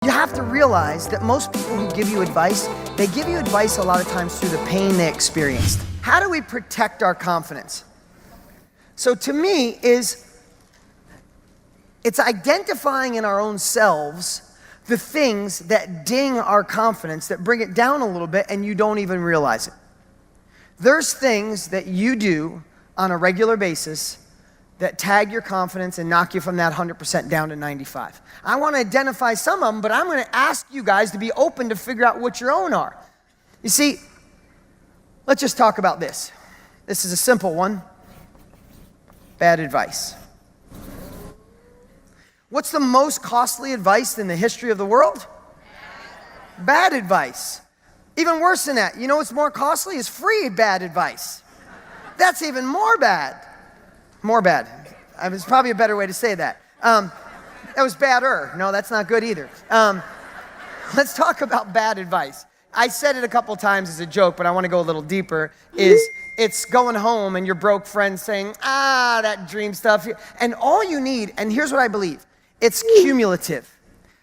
You have to realize that most people who give you advice, they give you advice a lot of times through the pain they experienced. How do we protect our confidence? So to me, it's identifying in our own selves the things that ding our confidence, that bring it down a little bit and you don't even realize it. There's things that you do on a regular basis that tag your confidence and knock you from that 100% down to 95. I want to identify some of them, but I'm going to ask you guys to be open to figure out what your own are. You see, let's just talk about this. This is a simple one. Bad advice. What's the most costly advice in the history of the world? Bad advice. Even worse than that, you know what's more costly? Is free bad advice. That's even more bad. More bad. It's probably a better way to say that. That was badder. No, that's not good either. Let's talk about bad advice. I said it a couple times as a joke, but I want to go a little deeper. It's going home and your broke friend saying, that dream stuff. And all you need, and here's what I believe, it's cumulative.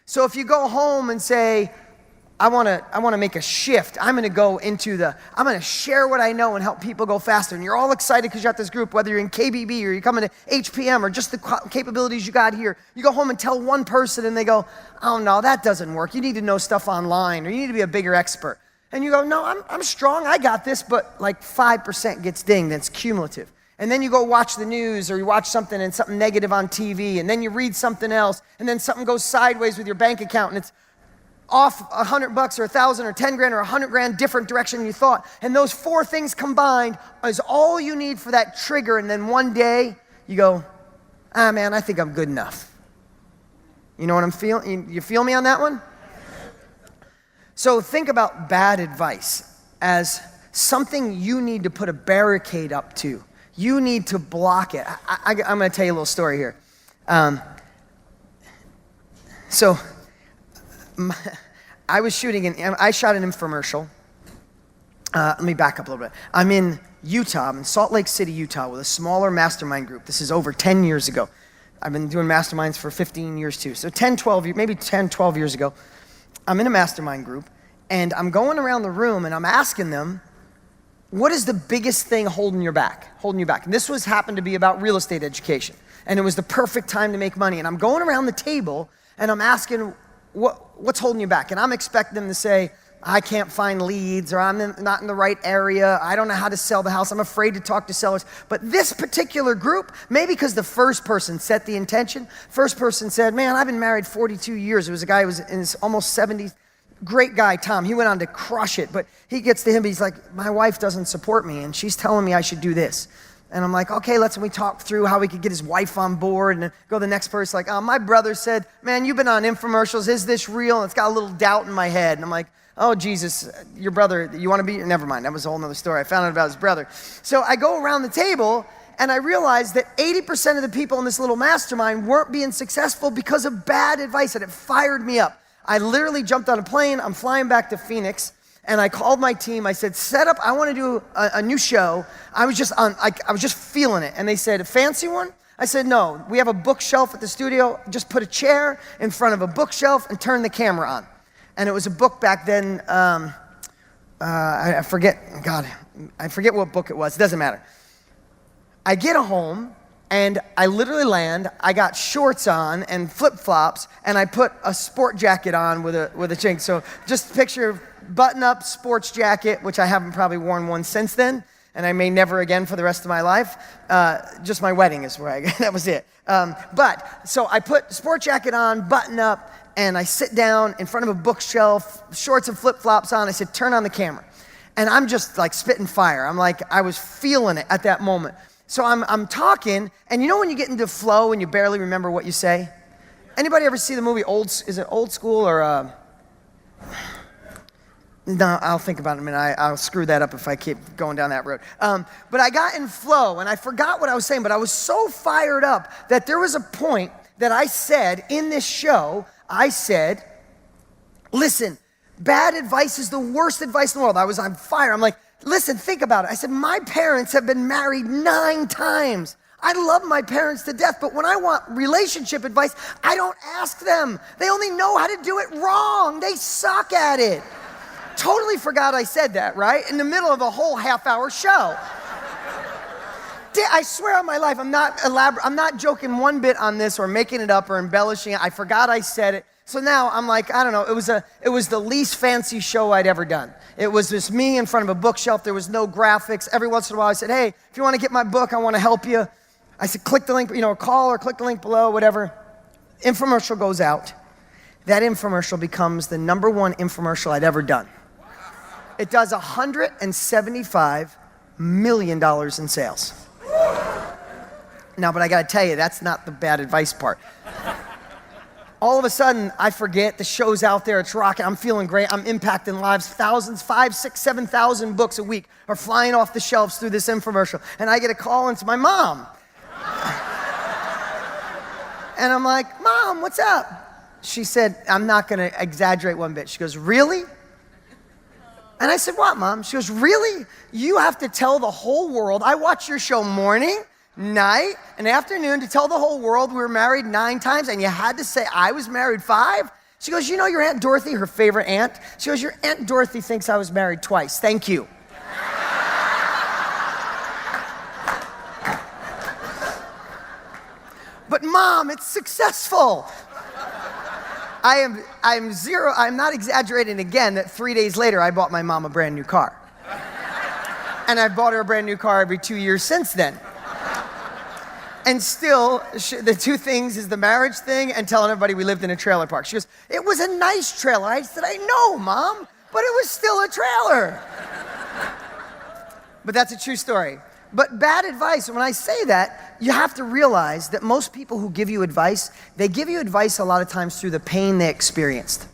So if you go home and say, I want to make a shift. I'm going to share what I know and help people go faster. And you're all excited because you're at this group, whether you're in KBB or you're coming to HPM or just the capabilities you got here. You go home and tell one person and they go, oh no, that doesn't work. You need to know stuff online or you need to be a bigger expert. And you go, no, I'm strong. I got this. But like 5% gets dinged. That's cumulative. And then you go watch the news or you watch something negative on TV. And then you read something else. And then something goes sideways with your bank account and it's off $100 or $1,000 or 10 grand or 100 grand different direction than you thought. And those four things combined is all you need for that trigger. And then one day you go, man, I think I'm good enough. You know what I'm feeling? You feel me on that one? So think about bad advice as something you need to put a barricade up to. You need to block it. I'm going to tell you a little story here. I shot an infomercial. Let me back up a little bit. I'm in Utah. I'm in Salt Lake City, Utah with a smaller mastermind group. This is over 10 years ago. I've been doing masterminds for 15 years too. So 12 years ago, I'm in a mastermind group and I'm going around the room and I'm asking them, what is the biggest thing holding you back? And this happened to be about real estate education. And it was the perfect time to make money. And I'm going around the table and I'm asking, what's holding you back? And I'm expecting them to say, I can't find leads, or I'm not in the right area. I don't know how to sell the house. I'm afraid to talk to sellers. But this particular group, maybe because the first person set the intention, first person said, man, I've been married 42 years. It was a guy who was in his almost 70s. Great guy, Tom. He went on to crush it. But he gets to him, he's like, my wife doesn't support me, and she's telling me I should do this. And I'm like, okay, we talk through how we could get his wife on board, and then go to the next person, like, my brother said, man, you've been on infomercials. Is this real? And it's got a little doubt in my head. And I'm like, oh, Jesus, your brother, you want to be? Never mind. That was a whole nother story. I found out about his brother. So I go around the table, and I realized that 80% of the people in this little mastermind weren't being successful because of bad advice, and it fired me up. I literally jumped on a plane. I'm flying back to Phoenix. And I called my team. I said, set up, I want to do a new show. I was just feeling it. And they said, a fancy one? I said, no, we have a bookshelf at the studio. Just put a chair in front of a bookshelf and turn the camera on. And it was a book back then. I forget what book it was. It doesn't matter. I get home and I literally land. I got shorts on and flip-flops, and I put a sport jacket on with a chink. So just picture button-up sports jacket, which I haven't probably worn one since then, and I may never again for the rest of my life. Just my wedding is where that was it. So I put sport jacket on, button up, and I sit down in front of a bookshelf, shorts and flip-flops on. I said, turn on the camera. And I'm just like spitting fire. I was feeling it at that moment. So I'm talking, and you know when you get into flow and you barely remember what you say? Anybody ever see the movie is it Old School or... No, I'll think about it in a minute. I'll screw that up if I keep going down that road. But I got in flow, and I forgot what I was saying, but I was so fired up that there was a point that I said in this show, listen, bad advice is the worst advice in the world. I was on fire. I'm like, listen, think about it. I said, my parents have been married 9 times. I love my parents to death, but when I want relationship advice, I don't ask them. They only know how to do it wrong. They suck at it. Totally forgot I said that, right? In the middle of a whole half-hour show. I swear on my life, I'm not joking one bit on this or making it up or embellishing it. I forgot I said it. So now I'm like, I don't know, it was the least fancy show I'd ever done. It was just me in front of a bookshelf. There was no graphics. Every once in a while I said, hey, if you want to get my book, I want to help you. I said, click the link, call or click the link below, whatever. Infomercial goes out. That infomercial becomes the #1 infomercial I'd ever done. It does $175 million in sales. Now, but I got to tell you, that's not the bad advice part. All of a sudden, I forget, the show's out there, it's rocking, I'm feeling great, I'm impacting lives, thousands, 5, 6, 7,000 books a week are flying off the shelves through this infomercial. And I get a call, and it's my mom. And I'm like, Mom, what's up? She said, I'm not going to exaggerate one bit. She goes, really? And I said, what, Mom? She goes, really? You have to tell the whole world, I watch your show morning, night, and afternoon to tell the whole world we were married 9 times, and you had to say I was married 5? She goes, you know your Aunt Dorothy, her favorite aunt? She goes, your Aunt Dorothy thinks I was married twice. Thank you. But Mom, it's successful. I'm not exaggerating again that 3 days later I bought my mom a brand new car. And I've bought her a brand new car every 2 years since then. And still, the 2 things is the marriage thing and telling everybody we lived in a trailer park. She goes, it was a nice trailer. I said, I know, Mom, but it was still a trailer. But that's a true story. But bad advice, when I say that, you have to realize that most people who give you advice, they give you advice a lot of times through the pain they experienced.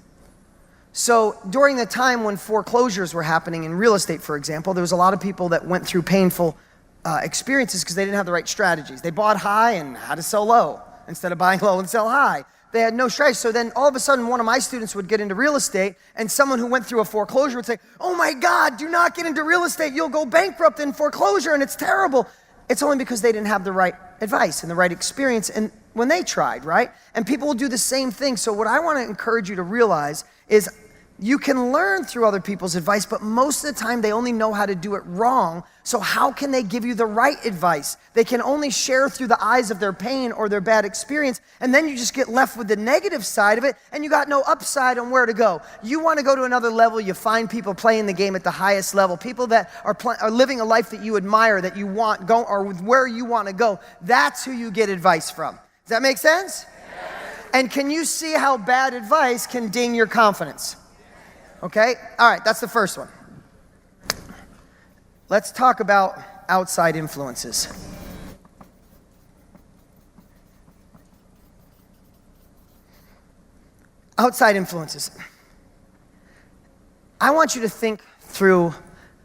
So during the time when foreclosures were happening in real estate, for example, there was a lot of people that went through painful experiences because they didn't have the right strategies. They bought high and had to sell low instead of buying low and sell high. They had no strategy. So then all of a sudden, one of my students would get into real estate, and someone who went through a foreclosure would say, oh my God, do not get into real estate. You'll go bankrupt in foreclosure, and it's terrible. It's only because they didn't have the right advice and the right experience and when they tried, right? And people will do the same thing. So what I want to encourage you to realize is you can learn through other people's advice, but most of the time they only know how to do it wrong. So how can they give you the right advice? They can only share through the eyes of their pain or their bad experience, and then you just get left with the negative side of it, and you got no upside on where to go. You want to go to another level, you find people playing the game at the highest level, people that are living a life that you admire, that you want, go, or where you want to go. That's who you get advice from. Does that make sense? Yes. And can you see how bad advice can ding your confidence? Okay? All right, that's the first one. Let's talk about outside influences. Outside influences. I want you to think through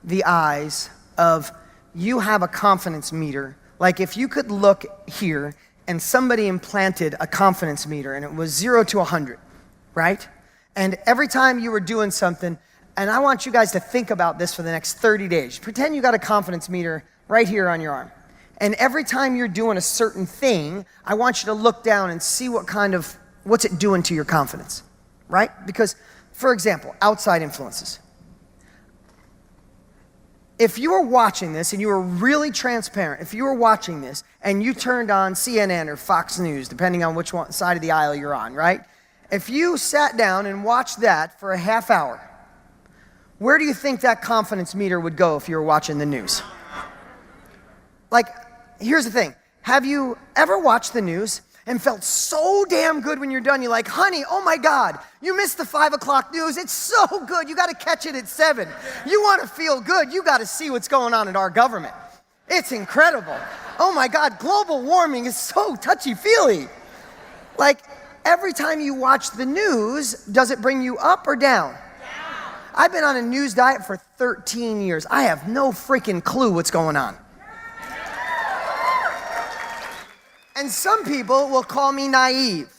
the eyes of you have a confidence meter. Like if you could look here and somebody implanted a confidence meter and it was 0 to 100, right? And every time you were doing something, and I want you guys to think about this for the next 30 days. Pretend you got a confidence meter right here on your arm. And every time you're doing a certain thing, I want you to look down and see what's it doing to your confidence, right? Because, for example, outside influences. If you were watching this and you were really transparent, if you were watching this and you turned on CNN or Fox News, depending on which side of the aisle you're on, right? If you sat down and watched that for a half hour, where do you think that confidence meter would go if you were watching the news? Like, here's the thing. Have you ever watched the news and felt so damn good when you're done? You're like, honey, oh my God, you missed the 5 o'clock news. It's so good. You got to catch it at 7. You want to feel good. You got to see what's going on in our government. It's incredible. Oh my God, global warming is so touchy-feely. Like, every time you watch the news, does it bring you up or down? I've been on a news diet for 13 years. I have no freaking clue what's going on. And some people will call me naive.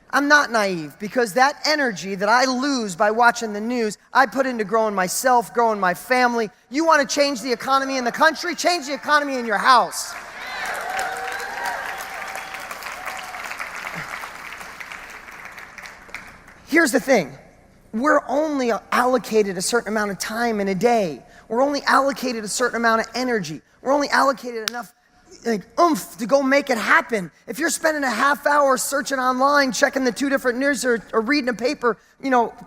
I'm not naive because that energy that I lose by watching the news, I put into growing myself, growing my family. You want to change the economy in the country? Change the economy in your house. Here's the thing. We're only allocated a certain amount of time in a day. We're only allocated a certain amount of energy. We're only allocated enough oomph to go make it happen. If you're spending a half hour searching online, checking the 2 different news or reading a paper,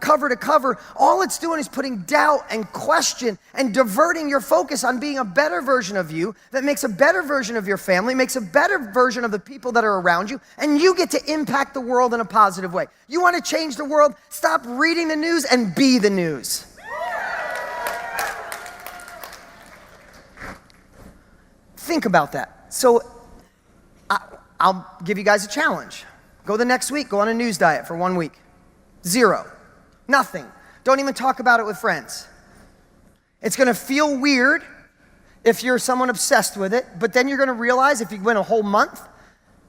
cover to cover, all it's doing is putting doubt and question and diverting your focus on being a better version of you that makes a better version of your family, makes a better version of the people that are around you, and you get to impact the world in a positive way. You want to change the world? Stop reading the news and be the news. Think about that. So I'll give you guys a challenge. Go the next week, go on a news diet for 1 week. 0. Nothing. Don't even talk about it with friends. It's gonna feel weird if you're someone obsessed with it, but then you're gonna realize if you went a whole month,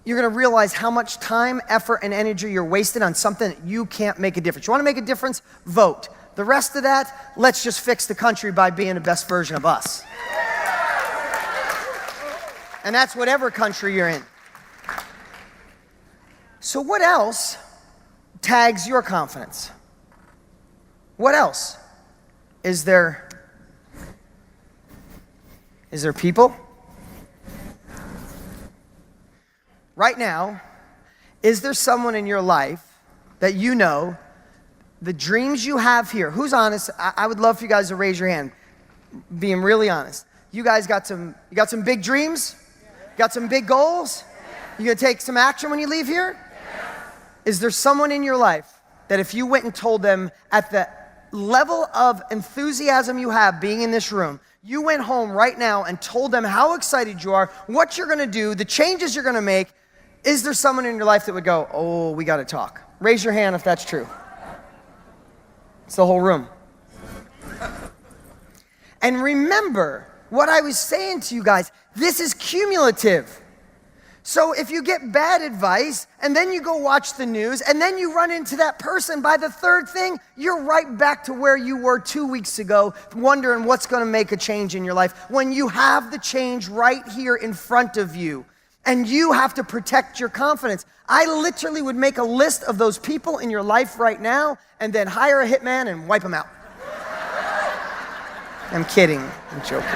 you're gonna realize how much time, effort, and energy you're wasting on something that you can't make a difference. You wanna make a difference? Vote. The rest of that, let's just fix the country by being the best version of us. And that's whatever country you're in. So what else tags your confidence? What else? Is there people? Right now, is there someone in your life that you know the dreams you have here? Who's honest? I would love for you guys to raise your hand, being really honest. You guys got some big dreams? Got some big goals? You gonna take some action when you leave here? Is there someone in your life that if you went and told them at the level of enthusiasm you have being in this room, you went home right now and told them how excited you are, what you're gonna do, the changes you're gonna make, is there someone in your life that would go, oh, we gotta talk? Raise your hand if that's true. It's the whole room. And remember what I was saying to you guys, this is cumulative. So if you get bad advice and then you go watch the news and then you run into that person, by the 3rd thing, you're right back to where you were 2 weeks ago, wondering what's gonna make a change in your life when you have the change right here in front of you. And you have to protect your confidence. I literally would make a list of those people in your life right now and then hire a hitman and wipe them out. I'm kidding. I'm joking.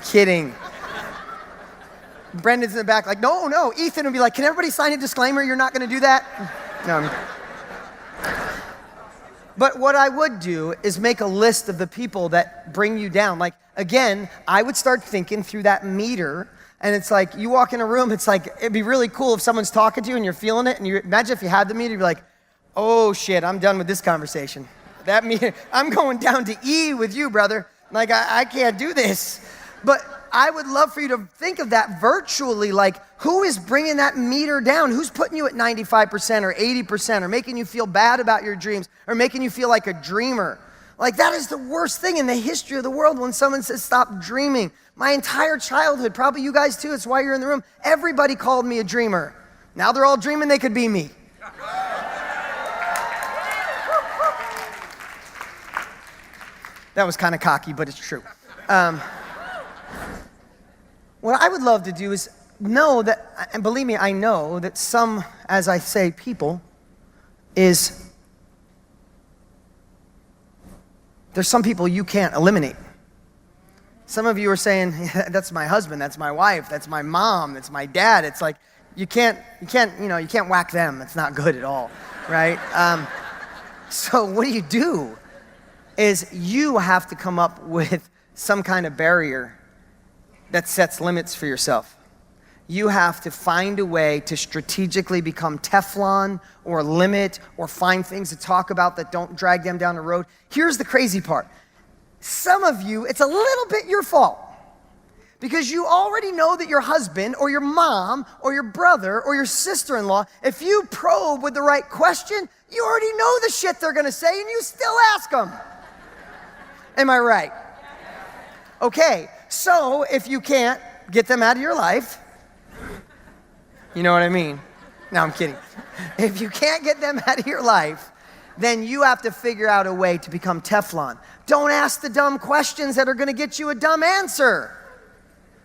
Kidding. Brendan's in the back like, no. Ethan would be like, can everybody sign a disclaimer? You're not going to do that? No. But what I would do is make a list of the people that bring you down. Like, again, I would start thinking through that meter. And it's like, you walk in a room, it's like, it'd be really cool if someone's talking to you and you're feeling it. And you imagine if you had the meter, you'd be like, oh shit, I'm done with this conversation. That means I'm going down to E with you, brother. Like, I can't do this. But I would love for you to think of that virtually, like, who is bringing that meter down? Who's putting you at 95% or 80% or making you feel bad about your dreams or making you feel like a dreamer? Like, that is the worst thing in the history of the world when someone says, stop dreaming. My entire childhood, probably you guys too, it's why you're in the room, everybody called me a dreamer. Now they're all dreaming they could be me. That was kind of cocky, but it's true. What I would love to do is know that, and believe me, I know that some, as I say, people, there's some people you can't eliminate. Some of you are saying, that's my husband, that's my wife, that's my mom, that's my dad. It's like, you can't whack them. It's not good at all, right? So what do? Is you have to come up with some kind of barrier that sets limits for yourself. You have to find a way to strategically become Teflon or limit or find things to talk about that don't drag them down the road. Here's the crazy part. Some of you, it's a little bit your fault because you already know that your husband or your mom or your brother or your sister-in-law, if you probe with the right question, you already know the shit they're gonna say and you still ask them. Am I right? Okay, so if you can't get them out of your life, you know what I mean? No, I'm kidding. If you can't get them out of your life, then you have to figure out a way to become Teflon. Don't ask the dumb questions that are gonna get you a dumb answer.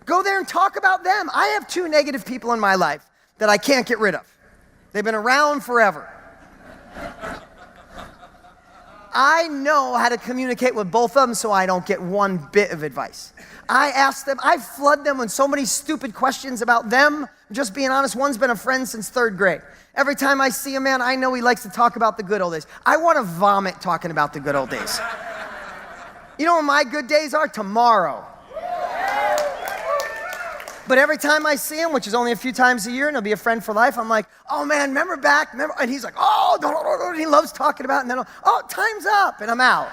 Go there and talk about them. I have 2 negative people in my life that I can't get rid of. They've been around forever. I know how to communicate with both of them so I don't get one bit of advice. I ask them, I flood them with so many stupid questions about them. Just being honest, one's been a friend since 3rd grade. Every time I see a man, I know he likes to talk about the good old days. I want to vomit talking about the good old days. You know what my good days are? Tomorrow. But every time I see him, which is only a few times a year, and he'll be a friend for life, I'm like, oh man, remember back? Remember? And he's like, oh, he loves talking about it. And then, oh, time's up, and I'm out.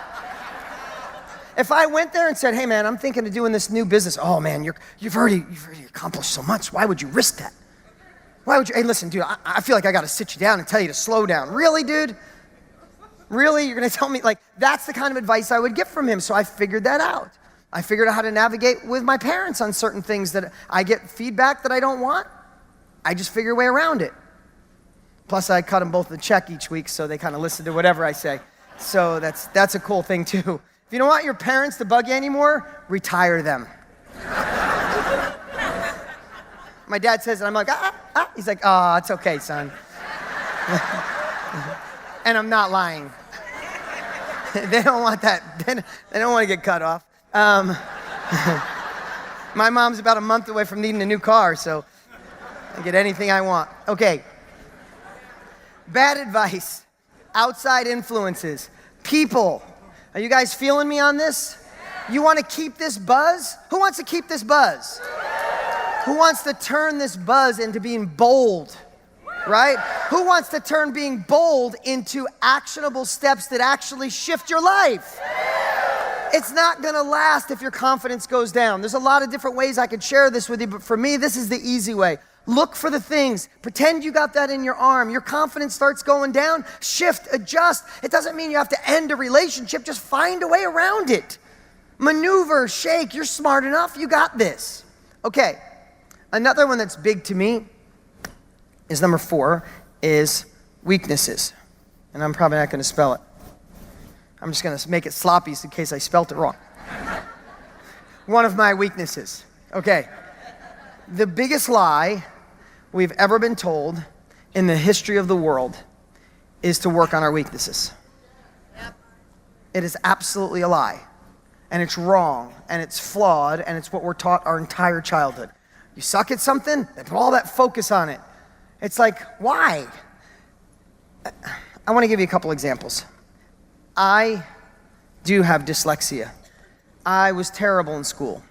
If I went there and said, hey man, I'm thinking of doing this new business. Oh man, you've already accomplished so much. Why would you risk that? Why would you? Hey, listen, dude, I feel like I got to sit you down and tell you to slow down. Really, dude? Really? You're going to tell me? Like, that's the kind of advice I would get from him. So I figured that out. I figured out how to navigate with my parents on certain things that I get feedback that I don't want. I just figure a way around it. Plus, I cut them both a check each week, so they kind of listen to whatever I say. So that's a cool thing, too. If you don't want your parents to bug you anymore, retire them. My dad says it, I'm like, He's like, oh, it's okay, son. And I'm not lying. They don't want that. They don't want to get cut off. My mom's about a month away from needing a new car, so I get anything I want. Okay. Bad advice, outside influences, people. Are you guys feeling me on this? You want to keep this buzz? Who wants to keep this buzz? Who wants to turn this buzz into being bold? Right? Who wants to turn being bold into actionable steps that actually shift your life? It's not gonna last if your confidence goes down. There's a lot of different ways I could share this with you, but for me, this is the easy way. Look for the things. Pretend you got that in your arm. Your confidence starts going down. Shift, adjust. It doesn't mean you have to end a relationship. Just find a way around it. Maneuver, shake. You're smart enough. You got this. Okay. Another one that's big to me is number 4, is weaknesses. And I'm probably not going to spell it. I'm just going to make it sloppy in case I spelt it wrong. One of my weaknesses. Okay. The biggest lie we've ever been told in the history of the world is to work on our weaknesses. It is absolutely a lie. And it's wrong, and it's flawed, and it's what we're taught our entire childhood. You suck at something, then put all that focus on it. It's like, why? I want to give you a couple examples. I do have dyslexia. I was terrible in school.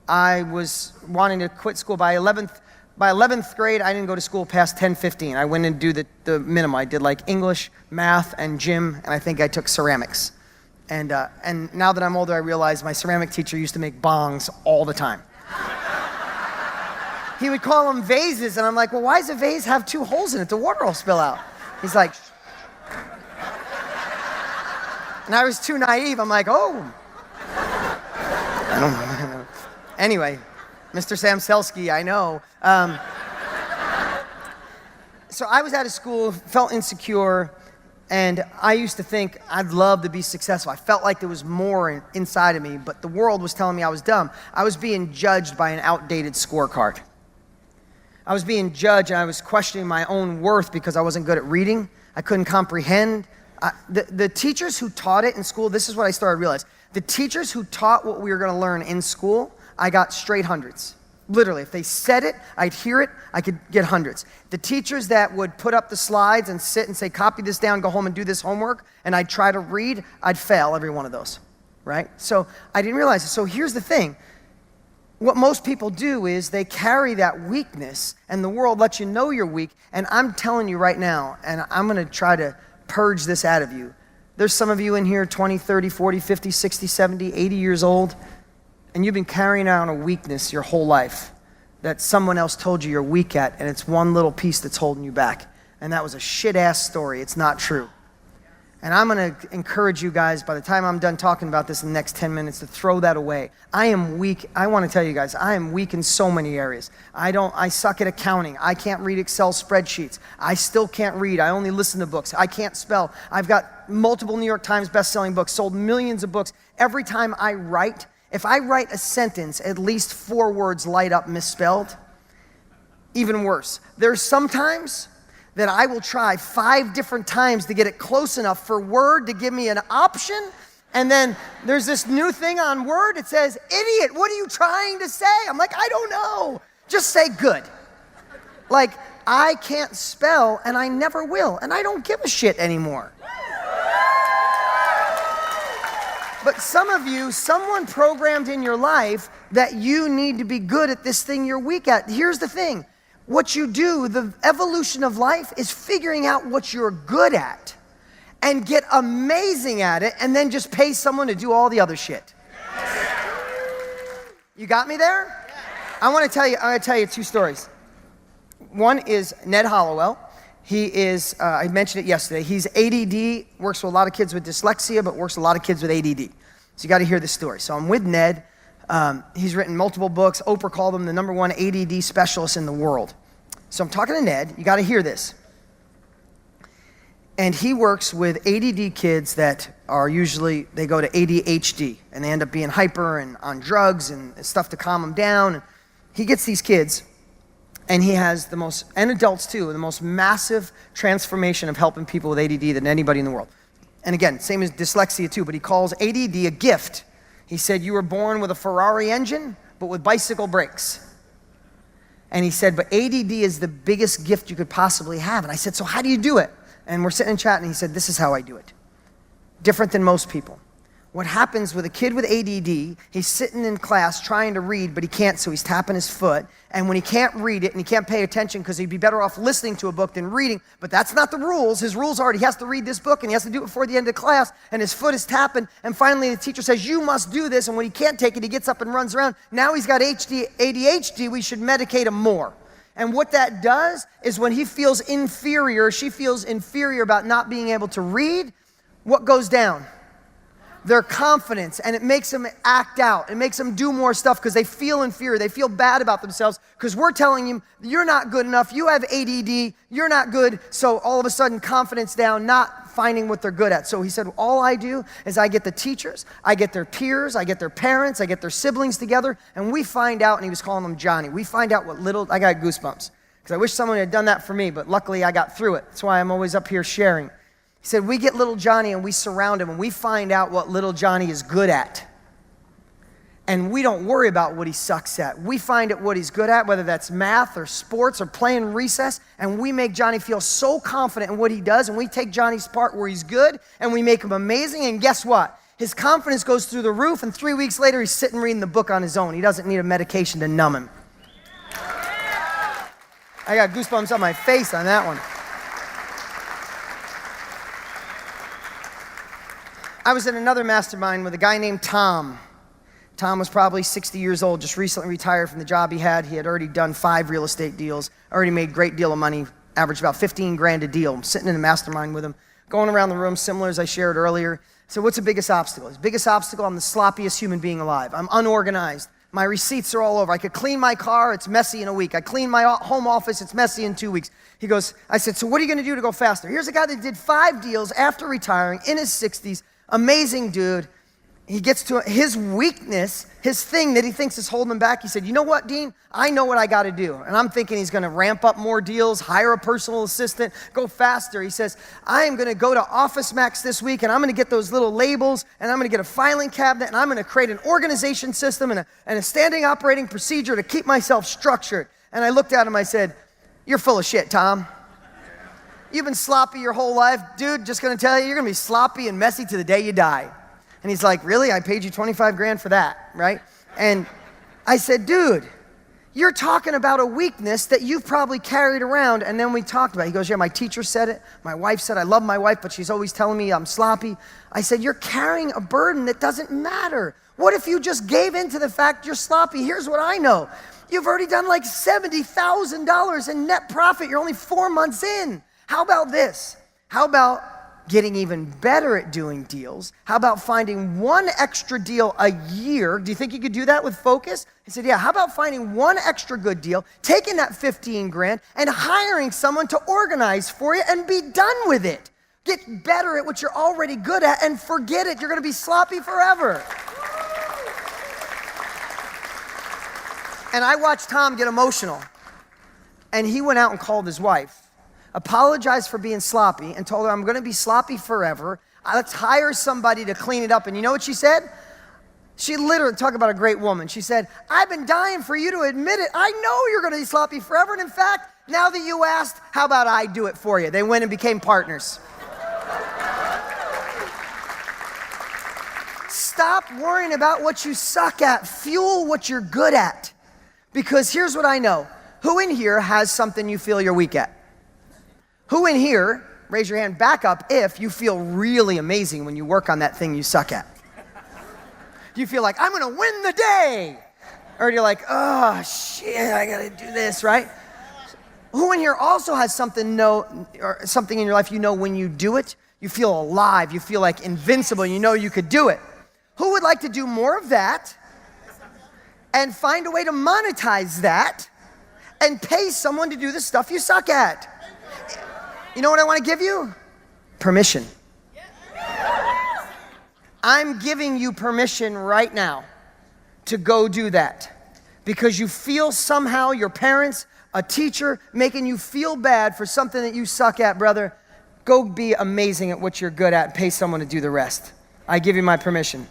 I was wanting to quit school by 11th grade. I didn't go to school past 10-15. I went and do the minimum. I did like English, math, and gym, and I think I took ceramics. And now that I'm older, I realize my ceramic teacher used to make bongs all the time. He would call them vases, and I'm like, well, why does a vase have 2 holes in it? The water will spill out. He's like, and I was too naive. I'm like, oh. I don't know. Anyway, Mr. Samselsky, I know. So I was out of school, felt insecure, and I used to think I'd love to be successful. I felt like there was more inside of me, but the world was telling me I was dumb. I was being judged by an outdated scorecard. I was being judged, and I was questioning my own worth because I wasn't good at reading. I couldn't comprehend. The teachers who taught it in school, this is what I started to realize. The teachers who taught what we were going to learn in school, I got straight hundreds. Literally, if they said it, I'd hear it, I could get hundreds. The teachers that would put up the slides and sit and say, copy this down, go home and do this homework, and I'd try to read, I'd fail every one of those, right? So I didn't realize it. So here's the thing. What most people do is they carry that weakness, and the world lets you know you're weak, and I'm telling you right now, and I'm going to try to purge this out of you. There's some of you in here 20, 30, 40, 50, 60, 70, 80 years old, and you've been carrying out a weakness your whole life that someone else told you you're weak at, and it's one little piece that's holding you back. And that was a shit-ass story. It's not true. And I'm going to encourage you guys, by the time I'm done talking about this in the next 10 minutes, to throw that away. I am weak. I want to tell you guys, I am weak in so many areas. I suck at accounting. I can't read Excel spreadsheets. I still can't read. I only listen to books. I can't spell. I've got multiple New York Times best-selling books, sold millions of books. Every time I write, if I write a sentence, at least 4 words light up misspelled. Even worse. There's sometimes that I will try 5 different times to get it close enough for Word to give me an option. And then there's this new thing on Word. It says, idiot, what are you trying to say? I'm like, I don't know. Just say good. Like, I can't spell, and I never will, and I don't give a shit anymore. But some of you, someone programmed in your life that you need to be good at this thing you're weak at. Here's the thing. What you do, the evolution of life, is figuring out what you're good at and get amazing at it, and then just pay someone to do all the other shit. You got me there? I'm gonna tell you 2 stories. One is Ned Hollowell. He is, I mentioned it yesterday, he's ADD, works with a lot of kids with dyslexia, but works with a lot of kids with ADD. So you gotta hear this story. So I'm with Ned. He's written multiple books. Oprah called him the #1 ADD specialist in the world. So I'm talking to Ned. You gotta hear this. And he works with ADD kids that are usually, they go to ADHD, and they end up being hyper and on drugs and stuff to calm them down. And he gets these kids, and he has the most, and adults too, the most massive transformation of helping people with ADD than anybody in the world. And again, same as dyslexia too, but he calls ADD a gift. He said, you were born with a Ferrari engine, but with bicycle brakes. And he said, but ADD is the biggest gift you could possibly have. And I said, so how do you do it? And we're sitting and chatting, and he said, this is how I do it. Different than most people. What happens with a kid with ADD, he's sitting in class trying to read, but he can't, so he's tapping his foot. And when he can't read it and he can't pay attention because he'd be better off listening to a book than reading, but that's not the rules. His rules are he has to read this book and he has to do it before the end of class, and his foot is tapping, and finally the teacher says, you must do this, and when he can't take it, he gets up and runs around. Now he's got ADHD, we should medicate him more. And what that does is when he feels inferior, she feels inferior about not being able to read, what goes down? Their confidence, and it makes them act out. It makes them do more stuff because they feel inferior. They feel bad about themselves because we're telling them, you're not good enough. You have ADD. You're not good. So all of a sudden, confidence down, not finding what they're good at. So he said, all I do is I get the teachers, I get their peers, I get their parents, I get their siblings together, and we find out, and he was calling them Johnny, we find out what little, I got goosebumps because I wish someone had done that for me, but luckily I got through it. That's why I'm always up here sharing. He said, we get little Johnny and we surround him and we find out what little Johnny is good at. And we don't worry about what he sucks at. We find out what he's good at, whether that's math or sports or playing recess, and we make Johnny feel so confident in what he does, and we take Johnny's part where he's good and we make him amazing, and guess what? His confidence goes through the roof, and 3 weeks later he's sitting reading the book on his own. He doesn't need a medication to numb him. I got goosebumps on my face on that one. I was in another mastermind with a guy named Tom. Tom was probably 60 years old, just recently retired from the job he had. He had already done 5 real estate deals, already made a great deal of money, averaged about 15 grand a deal. I'm sitting in a mastermind with him, going around the room, similar as I shared earlier. So what's the biggest obstacle? His biggest obstacle, I'm the sloppiest human being alive. I'm unorganized. My receipts are all over. I could clean my car, it's messy in a week. I clean my home office, it's messy in 2 weeks. He goes, I said, so what are you gonna do to go faster? Here's a guy that did 5 deals after retiring in his 60s. Amazing dude. He gets to his weakness, his thing that he thinks is holding him back. He said, you know what, Dean? I know what I got to do. And I'm thinking he's going to ramp up more deals, hire a personal assistant, go faster. He says, I am going to go to Office Max this week, and I'm going to get those little labels, and I'm going to get a filing cabinet, and I'm going to create an organization system and a standing operating procedure to keep myself structured. And I looked at him, I said, you're full of shit, Tom. You've been sloppy your whole life. Dude, just going to tell you, you're going to be sloppy and messy to the day you die. And he's like, really? I paid you 25 grand for that, right? And I said, dude, you're talking about a weakness that you've probably carried around. And then we talked about it. He goes, yeah, my teacher said it. My wife said, I love my wife, but she's always telling me I'm sloppy. I said, you're carrying a burden that doesn't matter. What if you just gave in to the fact you're sloppy? Here's what I know. You've already done like $70,000 in net profit. You're only 4 months in. How about this? How about getting even better at doing deals? How about finding 1 extra deal a year? Do you think you could do that with focus? He said, yeah. How about finding 1 extra good deal, taking that 15 grand and hiring someone to organize for you and be done with it? Get better at what you're already good at and forget it. You're going to be sloppy forever. And I watched Tom get emotional. And he went out and called his wife. apologized for being sloppy, and told her, I'm gonna be sloppy forever. Let's hire somebody to clean it up. And you know what she said? She literally, talk about a great woman. She said, I've been dying for you to admit it. I know you're gonna be sloppy forever. And in fact, now that you asked, how about I do it for you? They went and became partners. Stop worrying about what you suck at. Fuel what you're good at. Because here's what I know. Who in here has something you feel you're weak at? Who in here, raise your hand, back up if you feel really amazing when you work on that thing you suck at? Do you feel like, I'm gonna win the day? Or you're like, oh shit, I gotta do this, right? Who in here also has something or something in your life you know when you do it, you feel alive, you feel like invincible, you know you could do it? Who would like to do more of that and find a way to monetize that and pay someone to do the stuff you suck at? You know what I want to give you? Permission. I'm giving you permission right now to go do that because you feel somehow your parents, a teacher, making you feel bad for something that you suck at, brother. Go be amazing at what you're good at and pay someone to do the rest. I give you my permission.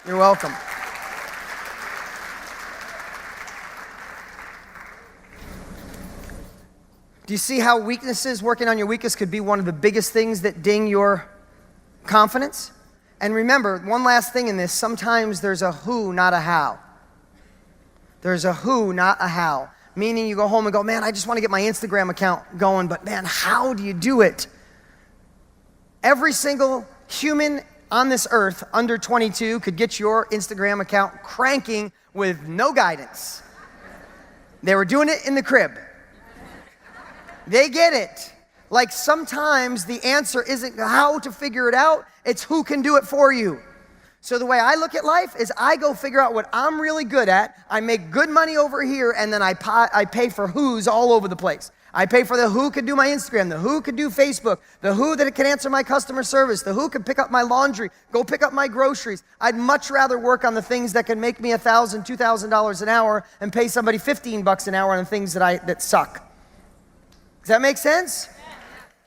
You're welcome. Do you see how weaknesses, working on your weakness, could be one of the biggest things that ding your confidence? And remember, one last thing in this, sometimes there's a who, not a how. There's a who, not a how. Meaning you go home and go, man, I just want to get my Instagram account going, but man, how do you do it? Every single human on this earth under 22 could get your Instagram account cranking with no guidance. They were doing it in the crib. They get it. Like sometimes the answer isn't how to figure it out, it's who can do it for you. So the way I look at life is I go figure out what I'm really good at, I make good money over here, and then I pay for who's all over the place. I pay for the who could do my Instagram, the who could do Facebook, the who that can answer my customer service, the who could pick up my laundry, go pick up my groceries. I'd much rather work on the things that can make me $1,000, $2,000 an hour and pay somebody $15 an hour on the things that suck. Does that make sense?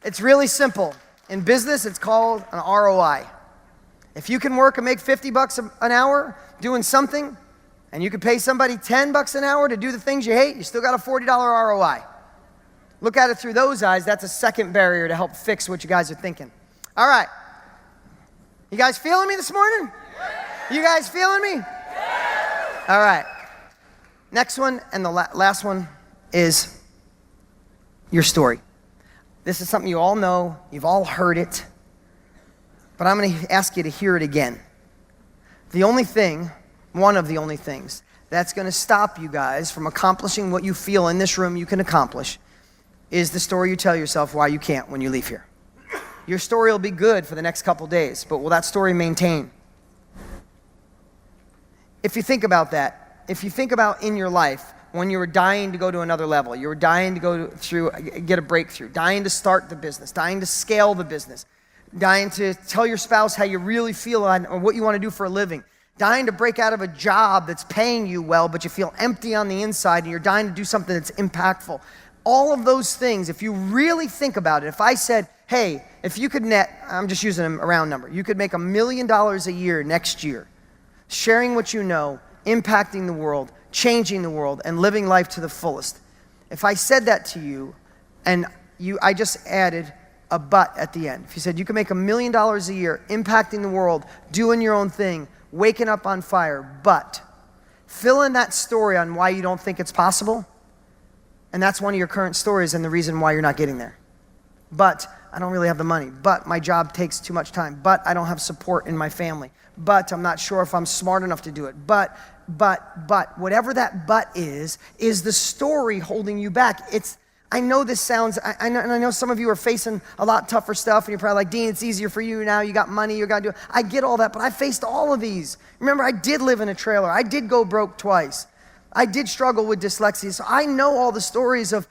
It's really simple. In business, it's called an ROI. If you can work and make $50 an hour doing something, and you can pay somebody $10 an hour to do the things you hate, you still got a $40 ROI. Look at it through those eyes. That's a second barrier to help fix what you guys are thinking. All right. You guys feeling me this morning? You guys feeling me? All right. Next one and the last one is your story. This is something you all know. You've all heard it. But I'm going to ask you to hear it again. The only thing, one of the only things, that's going to stop you guys from accomplishing what you feel in this room you can accomplish is the story you tell yourself why you can't when you leave here. Your story will be good for the next couple days, but will that story maintain? If you think about that, if you think about in your life, when you were dying to go to another level, you were dying to go through, get a breakthrough, dying to start the business, dying to scale the business, dying to tell your spouse how you really feel or what you want to do for a living, dying to break out of a job that's paying you well, but you feel empty on the inside and you're dying to do something that's impactful. All of those things, if you really think about it, if I said, hey, if you could net, I'm just using a round number, you could make $1 million a year next year, sharing what you know, impacting the world, changing the world, and living life to the fullest. If I said that to you, and I just added a but at the end. If you said you could make $1 million a year, impacting the world, doing your own thing, waking up on fire, but fill in that story on why you don't think it's possible, and that's one of your current stories and the reason why you're not getting there. But I don't really have the money. But my job takes too much time. But I don't have support in my family. But I'm not sure if I'm smart enough to do it. But, whatever that but is the story holding you back. I know this sounds, I know some of you are facing a lot tougher stuff, and you're probably like, Dean, it's easier for you now. You got money, you got to do it. I get all that, but I faced all of these. Remember, I did live in a trailer. I did go broke twice. I did struggle with dyslexia, so I know all the stories of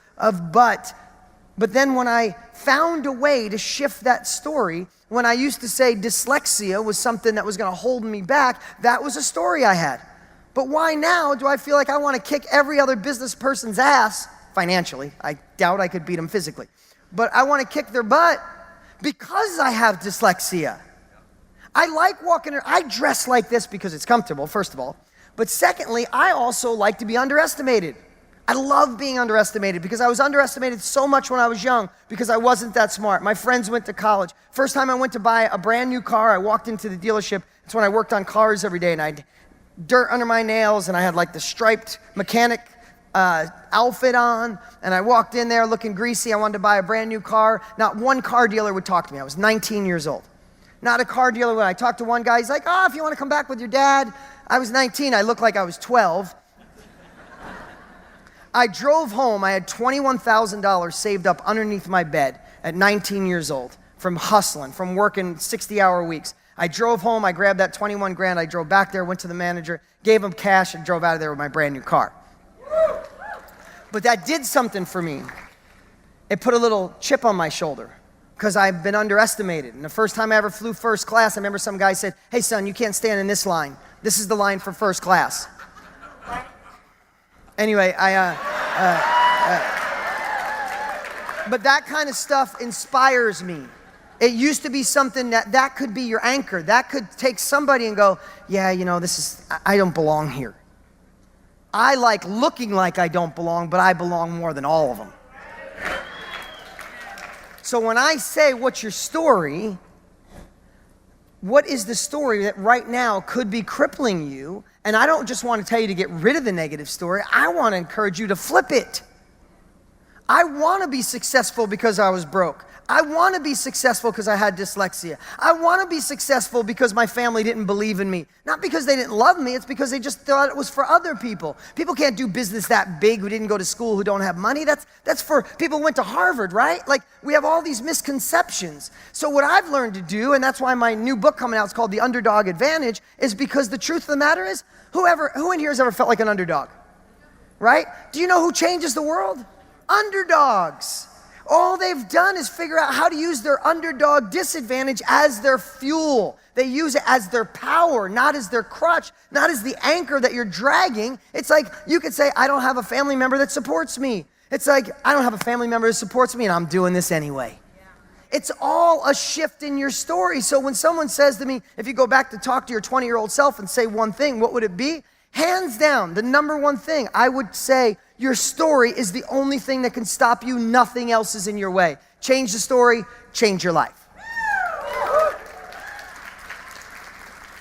but then when I found a way to shift that story, when I used to say dyslexia was something that was going to hold me back, that was a story I had. But why now do I feel like I want to kick every other business person's ass financially? I doubt I could beat them physically. But I want to kick their butt because I have dyslexia. I like walking around. I dress like this because it's comfortable, first of all. But secondly, I also like to be underestimated. I love being underestimated because I was underestimated so much when I was young because I wasn't that smart. My friends went to college. First time I went to buy a brand new car, I walked into the dealership. It's when I worked on cars every day, and I had dirt under my nails, and I had like the striped mechanic outfit on, and I walked in there looking greasy. I wanted to buy a brand new car. Not one car dealer would talk to me. I was 19 years old. Not a car dealer. When I talked to one guy, he's like, oh, if you want to come back with your dad. I was 19. I looked like I was 12. I drove home. I had $21,000 saved up underneath my bed at 19 years old from hustling, from working 60-hour weeks. I drove home. I grabbed that 21 grand. I drove back there, went to the manager, gave him cash, and drove out of there with my brand new car. But that did something for me. It put a little chip on my shoulder because I've been underestimated. And the first time I ever flew first class, I remember some guy said, hey, son, you can't stand in this line. This is the line for first class. Anyway, but that kind of stuff inspires me. It used to be something that could be your anchor. That could take somebody and go, yeah, you know, I don't belong here. I like looking like I don't belong, but I belong more than all of them. So when I say, what's your story? What is the story that right now could be crippling you? And I don't just want to tell you to get rid of the negative story. I want to encourage you to flip it. I want to be successful because I was broke. I want to be successful because I had dyslexia. I want to be successful because my family didn't believe in me. Not because they didn't love me, it's because they just thought it was for other people. People can't do business that big who didn't go to school, who don't have money. That's for people who went to Harvard, right? Like, we have all these misconceptions. So what I've learned to do, and that's why my new book coming out is called The Underdog Advantage, is because the truth of the matter is, who in here has ever felt like an underdog? Right? Do you know who changes the world? Underdogs. All they've done is figure out how to use their underdog disadvantage as their fuel. They use it as their power, not as their crutch, not as the anchor that you're dragging. It's like you could say, I don't have a family member that supports me. It's like, I don't have a family member that supports me, and I'm doing this anyway. It's all a shift in your story. So when someone says to me, if you go back to talk to your 20-year-old self and say one thing, what would it be? Hands down, the number one thing I would say, your story is the only thing that can stop you. Nothing else is in your way. Change the story, change your life.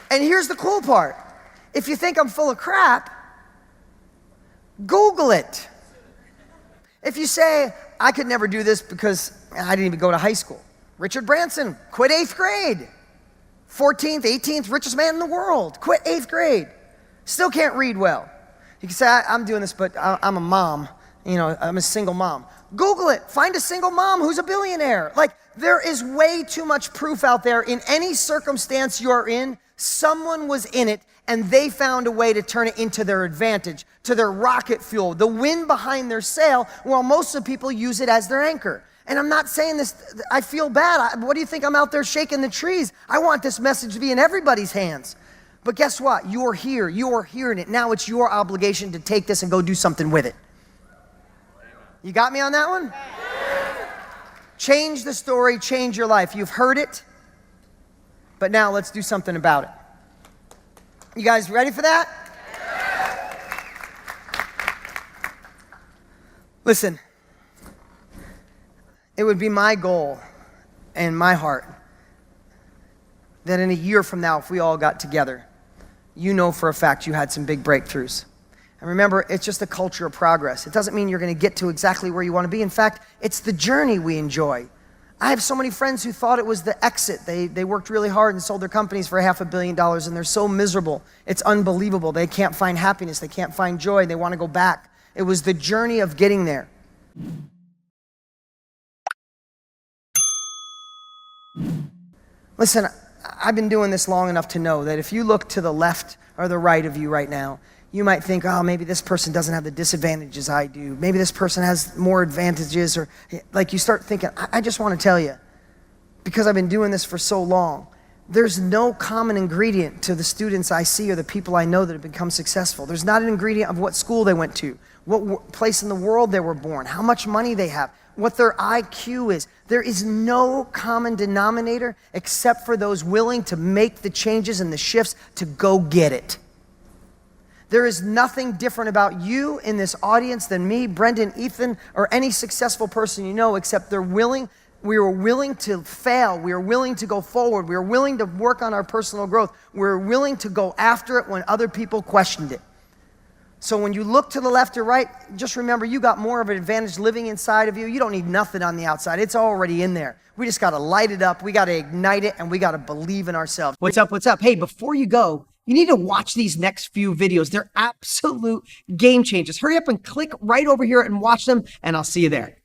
And here's the cool part. If you think I'm full of crap, Google it. If you say, I could never do this because I didn't even go to high school. Richard Branson, quit 8th grade. 14th, 18th richest man in the world, quit 8th grade. Still can't read well. You can say, I'm doing this, but I'm a mom. You know, I'm a single mom. Google it. Find a single mom who's a billionaire. Like, there is way too much proof out there. In any circumstance you're in, someone was in it, and they found a way to turn it into their advantage, to their rocket fuel, the wind behind their sail, while most of the people use it as their anchor. And I'm not saying this, I feel bad. What do you think I'm out there shaking the trees? I want this message to be in everybody's hands. But guess what? You're here. You're hearing it. Now it's your obligation to take this and go do something with it. You got me on that one? Change the story, change your life. You've heard it, but now let's do something about it. You guys ready for that? Listen, it would be my goal and my heart that in a year from now, if we all got together, you know for a fact you had some big breakthroughs. And remember, it's just a culture of progress. It doesn't mean you're going to get to exactly where you want to be. In fact, it's the journey we enjoy. I have so many friends who thought it was the exit. They worked really hard and sold their companies for $500 million, and they're so miserable. It's unbelievable. They can't find happiness. They can't find joy. They want to go back. It was the journey of getting there. Listen, I've been doing this long enough to know that if you look to the left or the right of you right now, you might think, oh, maybe this person doesn't have the disadvantages I do. Maybe this person has more advantages, or like you start thinking, I just want to tell you, because I've been doing this for so long, There's no common ingredient to the students I see or the people I know that have become successful. There's not an ingredient of what school they went to, what place in the world they were born, how much money they have, what their IQ is. There is no common denominator except for those willing to make the changes and the shifts to go get it. There is nothing different about you in this audience than me, Brendan, Ethan, or any successful person you know, except we are willing to fail. We are willing to go forward. We are willing to work on our personal growth. We're willing to go after it when other people questioned it. So when you look to the left or right, just remember you got more of an advantage living inside of you. You don't need nothing on the outside. It's already in there. We just got to light it up. We got to ignite it, and we got to believe in ourselves. What's up? What's up? Hey, before you go, you need to watch these next few videos. They're absolute game changers. Hurry up and click right over here and watch them, and I'll see you there.